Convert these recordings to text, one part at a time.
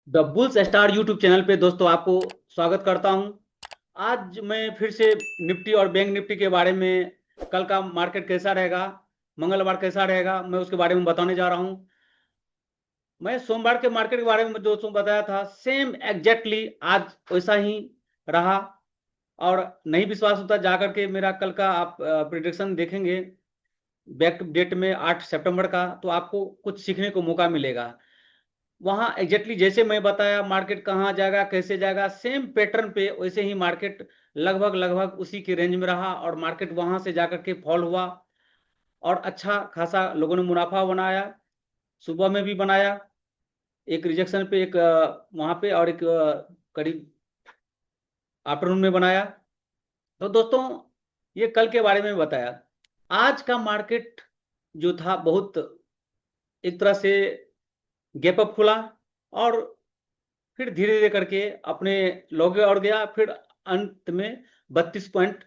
The bulls star YouTube channel पे दोस्तों आपको स्वागत करता हूं। आज मैं फिर से निफ्टी और बैंक निफ्टी के बारे में, कल का मार्केट कैसा रहेगा, मंगलवार कैसा रहेगा, मैं उसके बारे में बताने जा रहा हूं। मैं सोमवार के मार्केट के बारे में दोस्तों बताया था, सेम एग्जैक्टली आज वैसा ही रहा। और नहीं विश्वास होता जाकर के मेरा कल का आप प्रिडिक्शन देखेंगे बैक डेट में 8 सितंबर का, तो आपको कुछ सीखने को मौका मिलेगा। वहां एग्जैक्टली जैसे मैं बताया मार्केट कहाँ जाएगा कैसे जाएगा, सेम पैटर्न पे वैसे ही मार्केट लगभग लगभग उसी के रेंज में रहा और मार्केट वहां से जाकर के फॉल हुआ और अच्छा खासा लोगों ने मुनाफा बनाया। सुबह में भी बनाया, एक रिजेक्शन पे, एक वहां पे, और एक करीब आफ्टरनून में बनाया। तो दोस्तों ये कल के बारे में बताया। आज का मार्केट जो था बहुत एक तरह से गैप अप खुला और फिर धीरे धीरे करके अपने लॉगे और गया, फिर अंत में 32 पॉइंट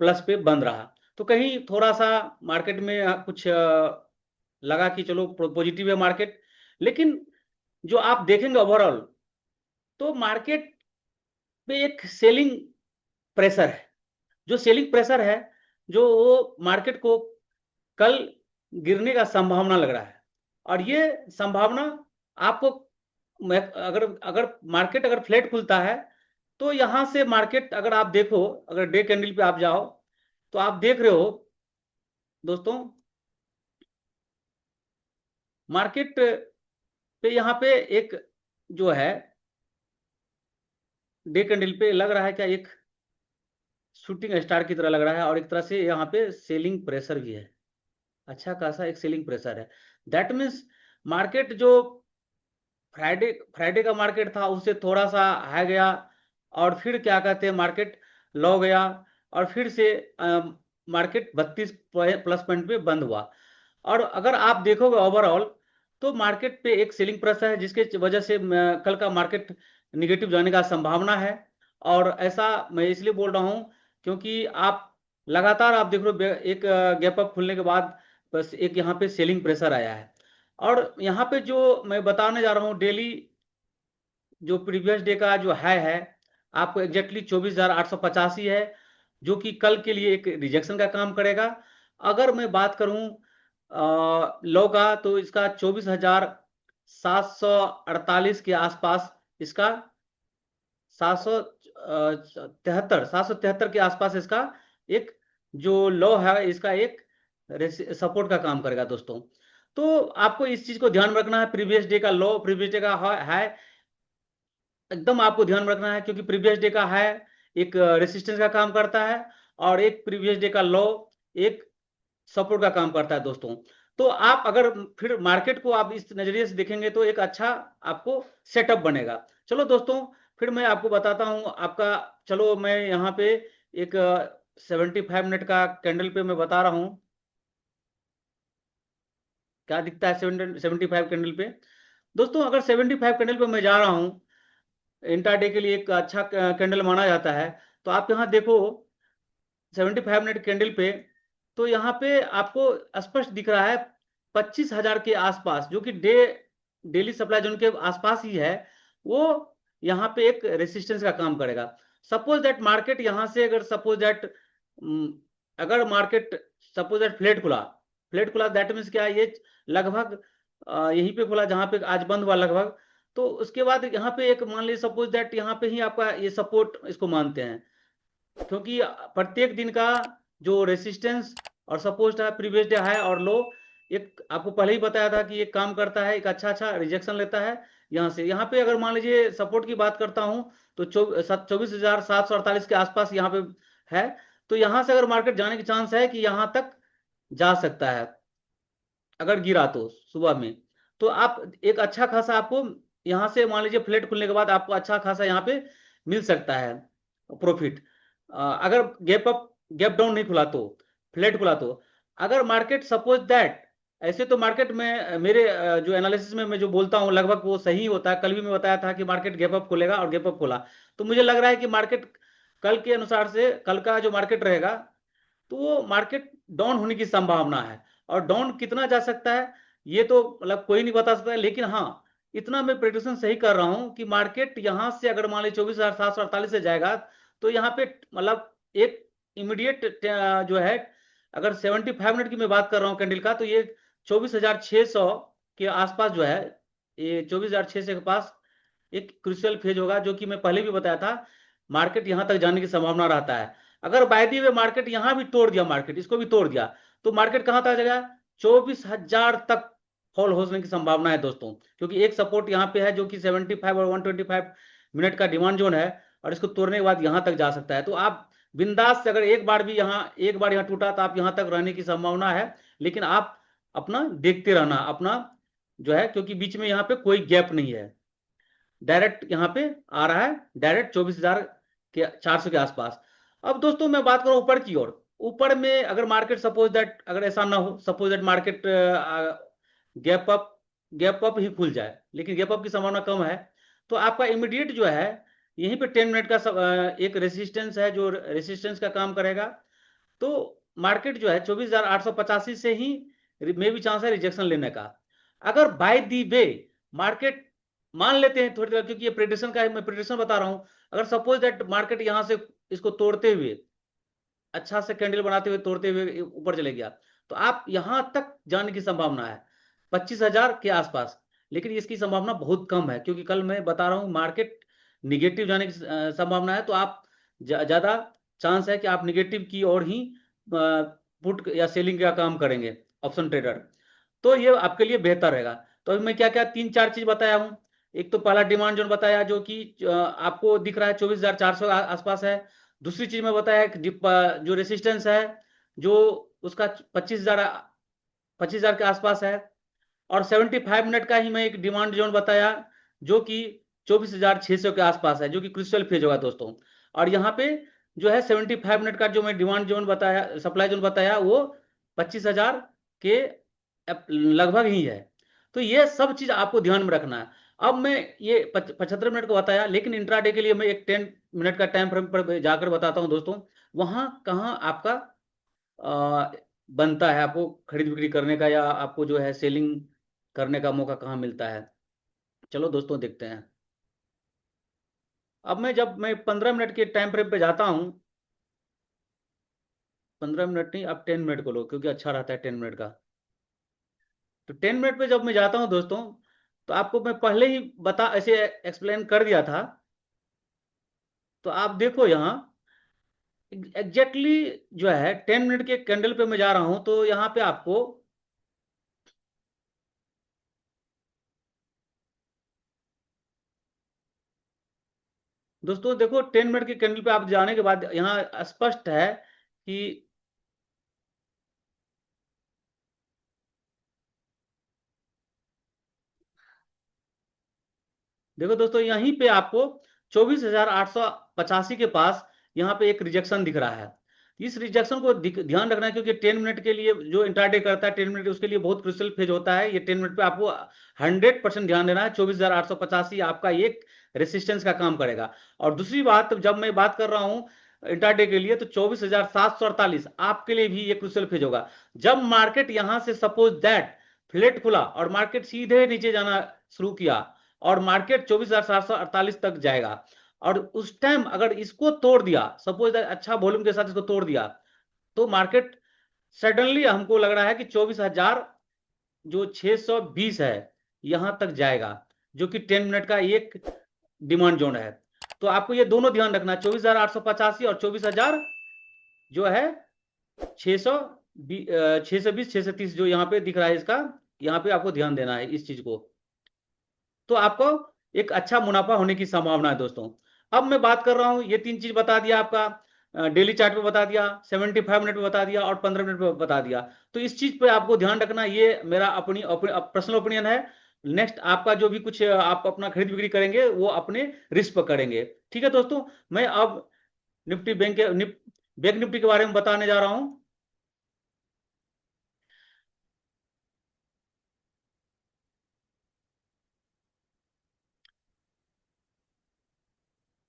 प्लस पे बंद रहा। तो कहीं थोड़ा सा मार्केट में कुछ लगा कि चलो पॉजिटिव है मार्केट। लेकिन जो आप देखेंगे ओवरऑल, तो मार्केट पे एक सेलिंग प्रेशर है। जो सेलिंग प्रेशर है, जो वो मार्केट को कल गिरने का संभावना लग रहा है। और ये संभावना आपको, अगर अगर मार्केट अगर फ्लैट खुलता है तो यहां से मार्केट, अगर आप देखो, अगर डे कैंडल पे आप जाओ तो आप देख रहे हो दोस्तों, मार्केट पे यहाँ पे एक जो है डे कैंडल पे लग रहा है क्या, एक शूटिंग स्टार की तरह लग रहा है और एक तरह से यहाँ पे सेलिंग प्रेशर भी है। अच्छा खासा एक सेलिंग प्रेशर है। दैट मीन्स मार्केट जो फ्राइडे फ्राइडे का मार्केट था उससे थोड़ा सा हाई गया और फिर क्या कहते हैं मार्केट लो गया और फिर से मार्केट 32 प्लस पॉइंट पे बंद हुआ। और अगर आप देखोगे ओवरऑल, तो मार्केट पे एक सेलिंग प्रेशर है जिसके वजह से कल का मार्केट निगेटिव जाने का संभावना है। और ऐसा मैं इसलिए बोल रहा हूँ क्योंकि आप लगातार आप देख रहे हो एक गैप अप खुलने के बाद बस एक यहाँ पे सेलिंग प्रेशर आया है। और यहाँ पे जो मैं बताने जा रहा हूँ डेली, जो प्रीवियस डे का जो हाई है आपको एग्जैक्टली 24,885 है, जो कि कल के लिए एक रिजेक्शन का काम करेगा। अगर मैं बात करूं लो का, तो इसका 24,748 के आसपास, इसका 773 के आसपास इसका एक जो लो है, इसका एक सपोर्ट का काम करेगा दोस्तों। तो आपको इस चीज को ध्यान में रखना है, प्रीवियस डे का लो प्रीवियस डे का हाई एकदम आपको ध्यान में रखना है, क्योंकि प्रीवियस डे का हाई एक रेसिस्टेंस का काम करता है और एक प्रीवियस डे का लो एक सपोर्ट का काम करता है दोस्तों। तो आप अगर फिर मार्केट को आप इस नजरिए से देखेंगे तो एक अच्छा आपको सेटअप बनेगा। चलो दोस्तों, फिर मैं आपको बताता हूं आपका। चलो मैं यहाँ पे एक 75 मिनट का कैंडल पे मैं बता रहा हूँ क्या दिखता है 75 कैंडल पे। दोस्तों अगर 75 कैंडल पे मैं जा रहा हूँ, इंट्राडे के लिए एक अच्छा कैंडल माना जाता है। तो आप यहाँ देखो 75 मिनट कैंडल पे, तो यहाँ पे आपको स्पष्ट दिख रहा है 25,000 के आसपास, जो कि डेली सप्लाई जोन के आसपास ही है। वो यहाँ पे एक रेसिस्टेंस का काम करेगा। सपोज दैट मार्केट यहाँ से, अगर सपोज दैट अगर मार्केट सपोज दैट फ्लैट खुला दैट मीन्स क्या है, ये लगभग यहीं पे खुला जहाँ पे आज बंद हुआ लगभग। तो उसके बाद यहाँ पे एक मान लीजिए सपोज दैट यहाँ पे ही आपका ये सपोर्ट इसको मानते हैं, क्योंकि प्रत्येक दिन का जो रेसिस्टेंस और सपोर्ट है, प्रीवियस डे हाई और लो, एक आपको पहले ही बताया था कि एक काम करता है, एक अच्छा अच्छा रिजेक्शन लेता है यहाँ से। यहाँ पे अगर मान लीजिए सपोर्ट की बात करता हूँ तो 24,748 के आसपास यहाँ पे है। तो यहाँ से अगर मार्केट जाने की चांस है कि यहाँ तक जा सकता है, अगर गिरा तो सुबह में। तो आप एक अच्छा खासा आपको यहाँ से मान लीजिए फ्लैट खुलने के बाद आपको अच्छा खासा यहाँ पे मिल सकता है प्रॉफिट। अगर गैप डाउन नहीं खुला तो, फ्लैट खुला तो। अगर मार्केट सपोज दैट, ऐसे तो मार्केट में मेरे जो एनालिसिस में मैं जो बोलता हूँ लगभग वो सही होता है। कल भी मैं बताया था कि मार्केट गैप अप खुलेगा और गैप अप खुला। तो मुझे लग रहा है कि मार्केट कल के अनुसार से, कल का जो मार्केट रहेगा, तो वो मार्केट डाउन होने की संभावना है। और डाउन कितना जा सकता है ये तो मतलब कोई नहीं बता सकता है, लेकिन हाँ इतना मैं प्रेडिक्शन सही कर रहा हूं कि मार्केट यहां से अगर मान लीजिए 24,748 से जाएगा तो यहाँ पे मतलब एक इमीडिएट जो है, अगर 75 मिनट की मैं बात कर रहा हूँ कैंडल का, तो ये 24,600 के आसपास जो है, ये 24,600 के पास एक क्रूशियल फेज होगा, जो कि मैं पहले भी बताया था। मार्केट यहां तक जाने की संभावना रहता है। अगर बाय द वे मार्केट यहां भी तोड़ दिया, मार्केट इसको भी तोड़ दिया, तो मार्केट कहां तक जाएगा? 24,000 तक फॉल होने की संभावना है दोस्तों, क्योंकि एक सपोर्ट यहां पे है जो कि 75 और 125 मिनट का डिमांड जोन है, और इसको तोड़ने के बाद यहां तक जा सकता है। तो आप बिंदास से, अगर एक बार यहाँ टूटा तो आप यहां तक रहने की संभावना है, लेकिन आप अपना देखते रहना अपना जो है, क्योंकि बीच में यहाँ पे कोई गैप नहीं है, डायरेक्ट यहाँ पे आ रहा है, डायरेक्ट 24,000 के 400 के आसपास। अब दोस्तों मैं बात करूं ऊपर की ओर, ऊपर में अगर मार्केट सपोज दैट, अगर ऐसा ना हो, suppose that market gap up gap up ही खुल जाए, लेकिन गैप अप की संभावना कम है, तो आपका इमीडिएट जो है यहीं पे 10 मिनट का एक रेसिस्टेंस है, जो रेसिस्टेंस का काम करेगा। तो मार्केट जो है 24,885 से ही मे भी चांस है रिजेक्शन लेने का। अगर बाय दी वे मार्केट, मान लेते हैं थोड़ी देर, क्योंकि ये प्रेडिक्शन का है, मैं प्रेडिक्शन बता रहा हूं, अगर सपोज दैट मार्केट यहां से इसको तोड़ते हुए, अच्छा से कैंडल बनाते हुए तोड़ते हुए ऊपर चले गया, तो आप यहां तक जाने की संभावना है 25,000 के आसपास। लेकिन इसकी संभावना बहुत कम है, क्योंकि कल मैं बता रहा हूं मार्केट निगेटिव जाने की संभावना है, तो आप ज्यादा चांस है कि आप निगेटिव की ओर ही पुट या सेलिंग का काम करेंगे, ऑप्शन ट्रेडर। तो ये आपके लिए बेहतर रहेगा। तो अभी मैं क्या क्या 3-4 चीज बताया हूं। एक तो पहला डिमांड जोन बताया, जो कि आपको दिख रहा है 24,400 आसपास है। दूसरी चीज मैं बताया जो रेसिस्टेंस है, जो उसका 25,000 के आसपास है। और 75 मिनट का ही मैं एक डिमांड जोन बताया, जो कि 24,600 के आसपास है, जो कि क्रिस्टल फेज होगा दोस्तों। और यहाँ पे जो है 75 मिनट का जो मैं डिमांड जोन बताया, सप्लाई जोन बताया, वो 25,000 के लगभग ही है। तो ये सब चीज आपको ध्यान में रखना है। अब मैं ये 75 मिनट को बताया, लेकिन इंट्राडे के लिए मैं एक 10 मिनट का टाइम फ्रेम पर जाकर बताता हूं दोस्तों, वहां कहाँ आपका अ, बनता है आपको खरीद बिक्री करने का, या आपको जो है सेलिंग करने का मौका कहाँ मिलता है। चलो दोस्तों देखते हैं। अब जब मैं 15 मिनट के टाइम फ्रेम पे जाता हूँ, 15 मिनट नहीं, अब 10 मिनट को लो, क्योंकि अच्छा रहता है 10 मिनट का। तो 10 मिनट पे जब मैं जाता हूँ दोस्तों, तो आपको मैं पहले ही बता ऐसे एक्सप्लेन कर दिया था। तो आप देखो यहाँ एग्जैक्टली जो है 10 मिनट के कैंडल पे मैं जा रहा हूं, तो यहाँ पे आपको दोस्तों देखो 10 मिनट के कैंडल पे आप जाने के बाद यहाँ स्पष्ट है कि देखो दोस्तों, यहीं पे आपको 24,885 के पास यहाँ पे एक रिजेक्शन दिख रहा है। इस रिजेक्शन को ध्यान रखना है, क्योंकि 10 मिनट के लिए जो इंट्राडे करता है 10 मिनट, उसके लिए बहुत क्रिटिकल फेज होता है। ये 10 मिनट पे आपको 100% ध्यान देना है। 24,885 आपका एक रेसिस्टेंस का काम करेगा। और दूसरी बात, जब मैं बात कर रहा हूँ इंट्राडे के लिए, तो 24,748 आपके लिए भी एक क्रिटिकल फेज होगा। जब मार्केट यहां से सपोज दैट फ्लैट खुला और मार्केट सीधे नीचे जाना शुरू किया, और मार्केट 24,748 तक जाएगा, और उस टाइम अगर इसको तोड़ दिया, सपोज अच्छा वॉल्यूम के साथ इसको तोड़ दिया, तो मार्केट सडनली हमको लग रहा है कि 24,000 जो 620 है यहां तक जाएगा, जो कि 10 मिनट का एक डिमांड जोन है। तो आपको ये दोनों ध्यान रखना, 24,885 और 24,000 जो है 620 630 जो यहाँ पे दिख रहा है इसका, यहाँ पे आपको ध्यान देना है इस चीज को। तो आपको एक अच्छा मुनाफा होने की संभावना है दोस्तों। अब मैं बात कर रहा हूं, ये 3 चीज बता दिया आपका, डेली चार्ट पे बता दिया, 75 मिनट पे बता दिया, और 15 मिनट पे बता दिया। तो इस चीज पे आपको ध्यान रखना, ये मेरा अपनी पर्सनल ओपिनियन है। नेक्स्ट आपका जो भी कुछ आप अपना खरीद बिक्री करेंगे, वो अपने रिस्क पर करेंगे। ठीक है दोस्तों, मैं अब निफ्टी बैंक निफ्टी के बारे में बताने जा रहा हूं।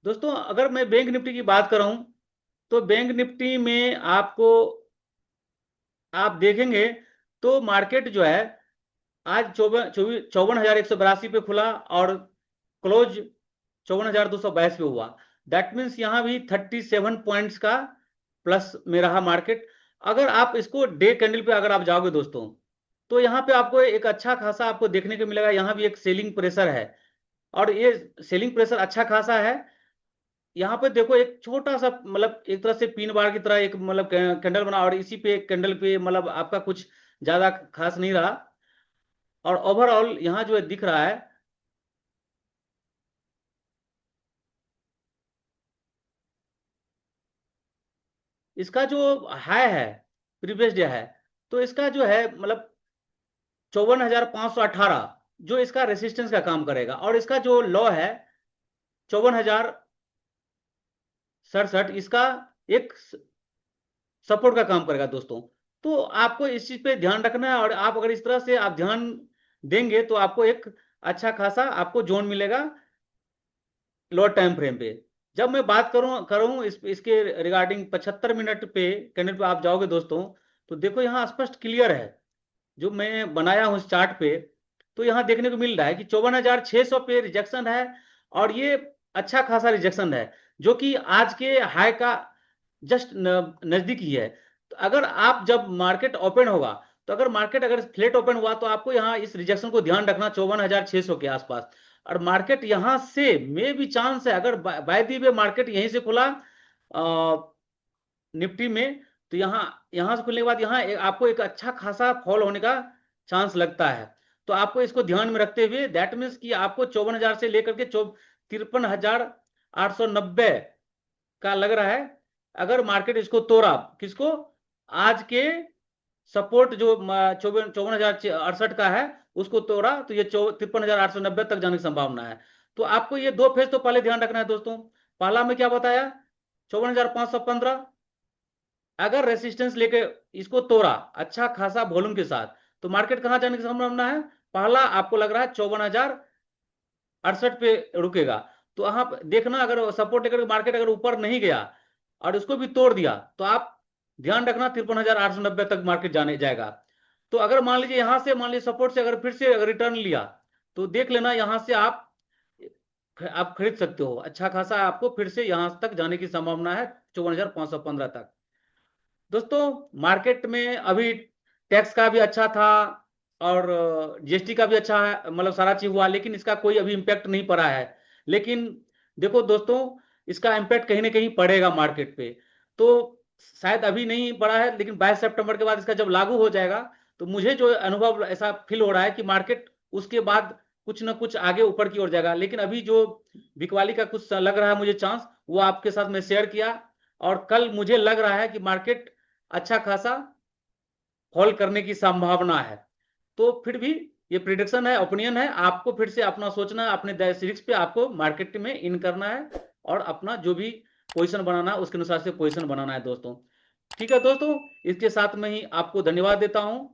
दोस्तों अगर मैं बैंक निफ्टी की बात कर रहा हूं, तो बैंक निफ्टी में आपको आप देखेंगे तो मार्केट जो है आज 54,182 पे खुला और क्लोज 54,222 पे हुआ। दैट मीन्स यहाँ भी 37 पॉइंट्स का प्लस में रहा मार्केट। अगर आप इसको डे कैंडल पे अगर आप जाओगे दोस्तों, तो यहाँ पे आपको एक अच्छा खासा आपको देखने को मिलेगा। यहाँ भी एक सेलिंग प्रेशर है और ये सेलिंग प्रेशर अच्छा खासा है। यहाँ पे देखो एक छोटा सा मतलब एक तरह से पिन बार की तरह एक मतलब कैंडल बना और इसी पे कैंडल पे मतलब आपका कुछ ज्यादा खास नहीं रहा। और ओवरऑल यहाँ जो है दिख रहा है, इसका जो हाई है प्रीवियस डे है, तो इसका जो है मतलब 54,518 जो इसका रेसिस्टेंस का काम करेगा, और इसका जो लॉ है 54,067 इसका एक सपोर्ट का काम करेगा दोस्तों। तो आपको इस चीज पे ध्यान रखना है, और आप अगर इस तरह से आप ध्यान देंगे तो आपको एक अच्छा खासा आपको जोन मिलेगा लोअर टाइम फ्रेम पे। जब मैं बात करूं करूं इसके रिगार्डिंग 75 मिनट पे कैंडल पे आप जाओगे दोस्तों, तो देखो यहाँ स्पष्ट क्लियर है जो मैं बनाया हूं इस चार्ट पे। तो यहाँ देखने को मिल रहा है कि 54,600 पे रिजेक्शन है, और ये अच्छा खासा रिजेक्शन है जो कि आज के हाई का जस्ट नजदीक ही है। तो अगर आप जब मार्केट ओपन होगा, तो अगर मार्केट अगर फ्लैट ओपन हुआ तो आपको यहाँ इस रिजेक्शन को ध्यान रखना 54,600 के आसपास। और मार्केट यहाँ से मे भी चांस है, अगर बाय दी वे मार्केट यहीं से खुला निफ्टी में, तो यहाँ से खुलने के बाद यहाँ आपको एक अच्छा खासा फॉल होने का चांस लगता है। तो आपको इसको ध्यान में रखते हुए दैट मीन्स कि आपको 54,000 से लेकर के 53,890 का लग रहा है। अगर मार्केट इसको तोड़ा, किसको, आज के सपोर्ट जो 54,068 का है उसको तोड़ा, तो ये 53,890 तक जाने की संभावना है। तो आपको ये दो फेज तो पहले ध्यान रखना है दोस्तों। पहला में क्या बताया, 54,515, अगर रेसिस्टेंस लेके इसको तोड़ा अच्छा खासा वॉल्यूम के साथ, तो मार्केट कहां जाने की संभावना है, पहला आपको लग रहा है 54,068 पे रुकेगा। तो आप देखना अगर सपोर्ट लेकर मार्केट अगर ऊपर नहीं गया और उसको भी तोड़ दिया, तो आप ध्यान रखना 53,890 तक मार्केट जाने जाएगा। तो अगर मान लीजिए यहां से मान लीजिए सपोर्ट से अगर फिर से अगर रिटर्न लिया, तो देख लेना यहां से आप खरीद सकते हो। अच्छा खासा आपको फिर से यहां तक जाने की संभावना है 54,515 तक। दोस्तों मार्केट में अभी टैक्स का भी अच्छा था और जीएसटी का भी अच्छा है, मतलब सारा चीज हुआ, लेकिन इसका कोई अभी इम्पैक्ट नहीं पड़ा है। लेकिन देखो दोस्तों, इसका इम्पैक्ट कहीं ना कहीं पड़ेगा मार्केट पे। तो शायद अभी नहीं पड़ा है, लेकिन 22 सितंबर के बाद इसका जब लागू हो जाएगा, तो मुझे जो अनुभव ऐसा फील हो रहा है कि मार्केट उसके बाद कुछ ना कुछ आगे ऊपर की ओर जाएगा। लेकिन अभी जो बिकवाली का कुछ लग रहा है मुझे चांस, वो आपके साथ मैं शेयर किया। और कल मुझे लग रहा है कि मार्केट अच्छा खासा फॉल करने की संभावना है। तो फिर भी ये प्रिडिक्शन है, ओपिनियन है, आपको फिर से अपना सोचना है, अपने रिस्क पे आपको मार्केट में इन करना है और अपना जो भी पोजीशन बनाना है उसके अनुसार से पोजीशन बनाना है दोस्तों। ठीक है दोस्तों, इसके साथ में ही आपको धन्यवाद देता हूं।